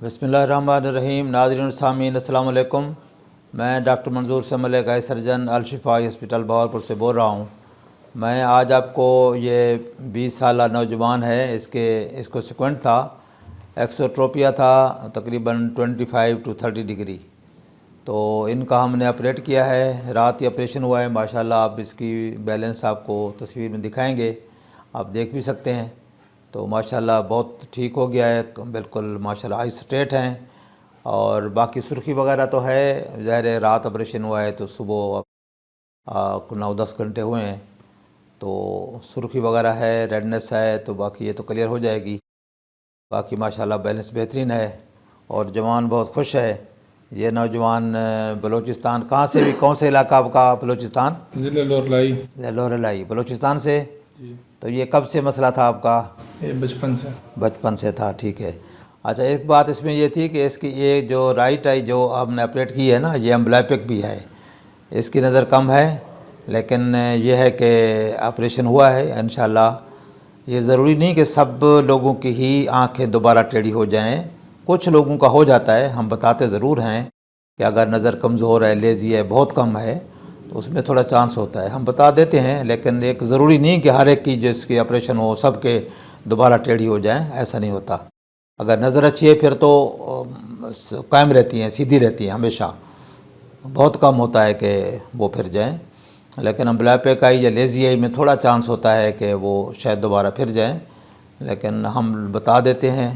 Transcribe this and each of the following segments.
बिस्मिल्लाहिर्रहमानिर्रहीम। नाज़रीन सामीन अस्सलाम वालेकुम। मैं डॉक्टर मंजूर समले का सर्जन अल-शिफा हॉस्पिटल बहावलपुर से बोल रहा हूँ। मैं आज आपको ये 20 साला नौजवान है, इसको सिक्वेंट था, एक्सोट्रोपिया था तकरीबन 25 to 30 डिग्री। तो इनका हमने ऑपरेट किया है, रात ही ऑपरेशन हुआ है माशाल्लाह। आप इसकी बैलेंस आपको तस्वीर में दिखाएंगे, आप देख भी सकते हैं। तो माशाल्लाह बहुत ठीक हो गया है, बिल्कुल माशाल्लाह आई स्ट्रेट हैं। और बाकी सुर्खी वगैरह तो है, ज़ाहिर है रात ऑपरेशन हुआ है तो सुबह 9-10 घंटे हुए हैं, तो सुर्खी वगैरह है, रेडनेस है, तो बाकी ये तो क्लियर हो जाएगी। बाकी माशाल्लाह बैलेंस बेहतरीन है और जवान बहुत खुश है। ये नौजवान बलूचिस्तान कहाँ से भी, कौन से इलाका आपका? बलूचिस्तान ज़िला लोरेलाई बलूचिस्तान से। तो ये कब से मसला था आपका? ये बचपन से था, ठीक है। अच्छा, एक बात इसमें ये थी कि इसकी ये जो राइट आई जो हमने ऑपरेट की है ना, ये एम्ब्लाइपिक भी है, इसकी नज़र कम है, लेकिन ये है कि ऑपरेशन हुआ है इंशाल्लाह। ये ज़रूरी नहीं कि सब लोगों की ही आंखें दोबारा टेढ़ी हो जाएं, कुछ लोगों का हो जाता है। हम बताते ज़रूर हैं कि अगर नज़र कमज़ोर है, लेज़ी है, बहुत कम है, तो उसमें थोड़ा चांस होता है, हम बता देते हैं। लेकिन एक ज़रूरी नहीं कि हर एक की जिसकी ऑपरेशन हो सब के दोबारा टेढ़ी हो जाएं, ऐसा नहीं होता। अगर नज़र अच्छी है फिर तो कायम रहती हैं, सीधी रहती हैं हमेशा, बहुत कम होता है कि वो फिर जाएं। लेकिन एम्ब्लाइपिक आई या लेज़ी आई में थोड़ा चांस होता है कि वो शायद दोबारा फिर जाएं, लेकिन हम बता देते हैं।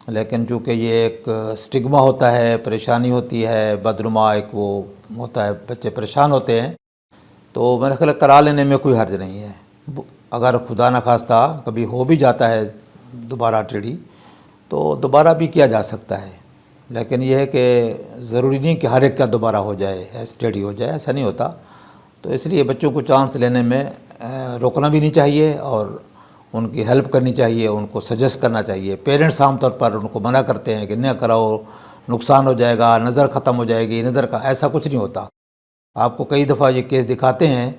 लेकिन चूँकि ये एक स्टिग्मा होता है, परेशानी होती है, बदनुमा एक वो होता है, बच्चे परेशान होते हैं, तो मेरे ख्याल करा लेने में कोई हर्ज नहीं है। अगर खुदा न खास्ता कभी हो भी जाता है दोबारा टेढ़ी, तो दोबारा भी किया जा सकता है। लेकिन यह है कि ज़रूरी नहीं कि हर एक का दोबारा हो जाए, टेढ़ी हो जाए, ऐसा नहीं होता। तो इसलिए बच्चों को चांस लेने में रोकना भी नहीं चाहिए और उनकी हेल्प करनी चाहिए, उनको सजेस्ट करना चाहिए। पेरेंट्स आमतौर पर उनको मना करते हैं कि न कराओ, नुकसान हो जाएगा, नज़र ख़त्म हो जाएगी, नज़र का ऐसा कुछ नहीं होता। आपको कई दफ़ा ये केस दिखाते हैं,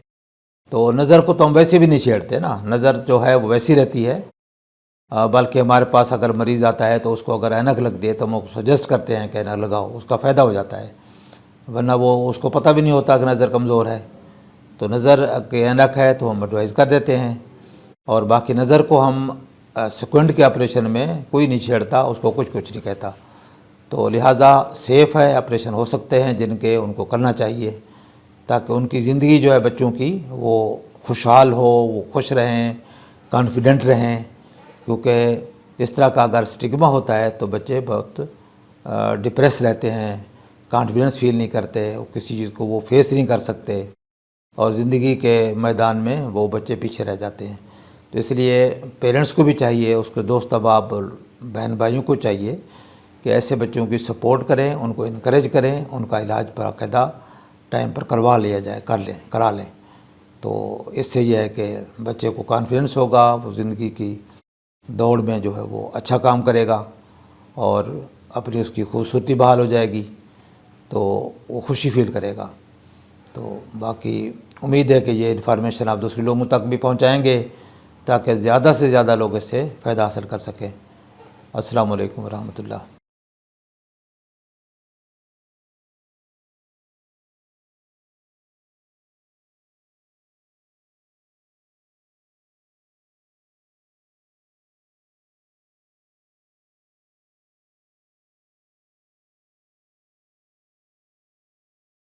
तो नज़र को तो हम वैसे भी नहीं छेड़ते ना, नज़र जो है वो वैसी रहती है। बल्कि हमारे पास अगर मरीज़ आता है तो उसको अगर ऐनक लग दे तो हम उसको सजेस्ट करते हैं कि ऐनक लगाओ, उसका फ़ायदा हो जाता है। वरना वो उसको पता भी नहीं होता कि नज़र कमज़ोर है, तो नज़र के ऐनक है तो हम एडवाइज़ कर देते हैं। और बाकी नज़र को हम सिक्वेंट के ऑपरेशन में कोई नहीं छेड़ता, उसको कुछ नहीं कहता। तो लिहाजा सेफ़ है, ऑपरेशन हो सकते हैं जिनके, उनको करना चाहिए, ताकि उनकी ज़िंदगी जो है बच्चों की वो खुशहाल हो, वो खुश रहें, कॉन्फिडेंट रहें। क्योंकि इस तरह का अगर स्टिग्मा होता है तो बच्चे बहुत डिप्रेस रहते हैं, कॉन्फिडेंस फील नहीं करते, किसी चीज़ को वो फेस नहीं कर सकते और ज़िंदगी के मैदान में वो बच्चे पीछे रह जाते हैं। तो इसलिए पेरेंट्स को भी चाहिए, उसके दोस्त अहबाब बहन भाइयों को चाहिए कि ऐसे बच्चों की सपोर्ट करें, उनको इनकरेज करें, उनका इलाज बाकायदा टाइम पर करवा लिया जाए, करा लें। तो इससे यह है कि बच्चे को कॉन्फिडेंस होगा, वो ज़िंदगी की दौड़ में जो है वो अच्छा काम करेगा और अपनी उसकी खूबसूरती बहाल हो जाएगी, तो वो खुशी फील करेगा। तो बाकी उम्मीद है कि ये इन्फॉर्मेशन आप दूसरे लोगों तक भी पहुंचाएंगे ताकि ज़्यादा से ज़्यादा लोग इससे फ़ायदा हासिल कर सकें। अस्सलाम वालेकुम रहमतुल्लाह।